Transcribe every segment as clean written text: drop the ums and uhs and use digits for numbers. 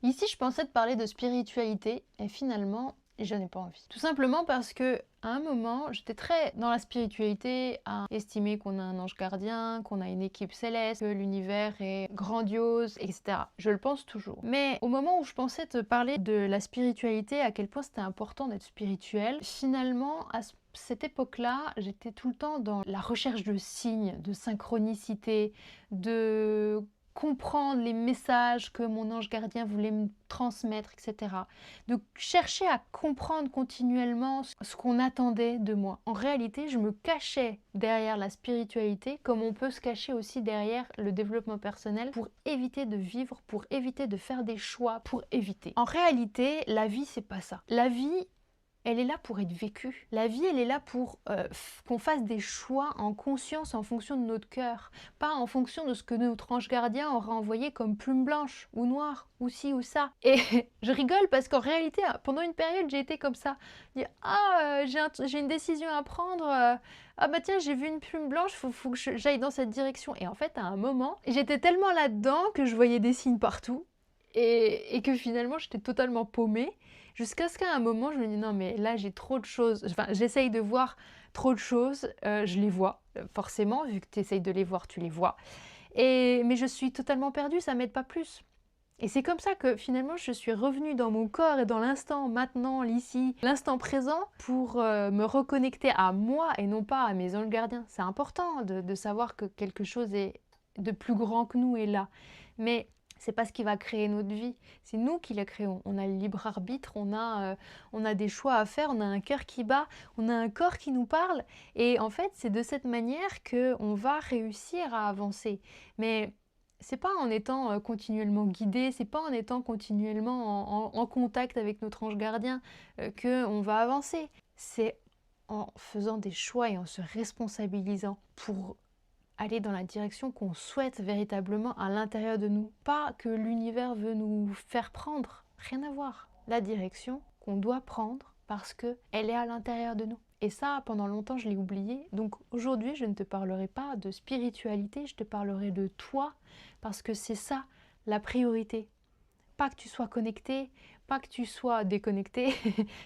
Ici, je pensais te parler de spiritualité et finalement, je n'ai pas envie. Tout simplement parce que à un moment, j'étais très dans la spiritualité, à estimer qu'on a un ange gardien, qu'on a une équipe céleste, que l'univers est grandiose, etc. Je le pense toujours. Mais au moment où je pensais te parler de la spiritualité, à quel point c'était important d'être spirituel, finalement, cette époque-là, j'étais tout le temps dans la recherche de signes, de synchronicité, de comprendre les messages que mon ange gardien voulait me transmettre, etc. De chercher à comprendre continuellement ce qu'on attendait de moi. En réalité, je me cachais derrière la spiritualité, comme on peut se cacher aussi derrière le développement personnel pour éviter de vivre, pour éviter de faire des choix, pour éviter. En réalité, la vie, c'est pas ça. La vie, elle est là pour être vécue. La vie, elle est là pour qu'on fasse des choix en conscience en fonction de notre cœur, pas en fonction de ce que notre ange gardien aura envoyé comme plume blanche ou noire ou ci ou ça. Et je rigole parce qu'en réalité, pendant une période, j'ai été comme ça. J'ai une décision à prendre. Ah bah tiens, j'ai vu une plume blanche, faut que j'aille dans cette direction. Et en fait, à un moment, j'étais tellement là-dedans que je voyais des signes partout et que finalement, j'étais totalement paumée. Jusqu'à ce qu'à un moment, je me dis non, mais là, j'ai trop de choses. Enfin, j'essaye de voir trop de choses. Je les vois, forcément, vu que tu essayes de les voir, tu les vois. Mais je suis totalement perdue, ça m'aide pas plus. Et c'est comme ça que finalement, je suis revenue dans mon corps et dans l'instant maintenant, l'ici, l'instant présent, pour me reconnecter à moi et non pas à mes anges gardiens. C'est important de savoir que quelque chose est de plus grand que nous est là. Mais c'est pas ce qui va créer notre vie, c'est nous qui la créons. On a le libre arbitre, on a des choix à faire, on a un cœur qui bat, on a un corps qui nous parle. Et en fait, c'est de cette manière qu'on va réussir à avancer. Mais c'est pas en étant continuellement guidé, c'est pas en étant continuellement en contact avec notre ange gardien qu'on va avancer. C'est en faisant des choix et en se responsabilisant pour aller dans la direction qu'on souhaite véritablement à l'intérieur de nous. Pas que l'univers veut nous faire prendre, rien à voir. La direction qu'on doit prendre parce qu'elle est à l'intérieur de nous. Et ça, pendant longtemps, je l'ai oublié. Donc aujourd'hui, je ne te parlerai pas de spiritualité, je te parlerai de toi, parce que c'est ça la priorité. Pas que tu sois connecté, pas que tu sois déconnecté.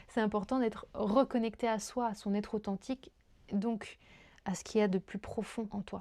C'est important d'être reconnecté à soi, à son être authentique, donc à ce qu'il y a de plus profond en toi.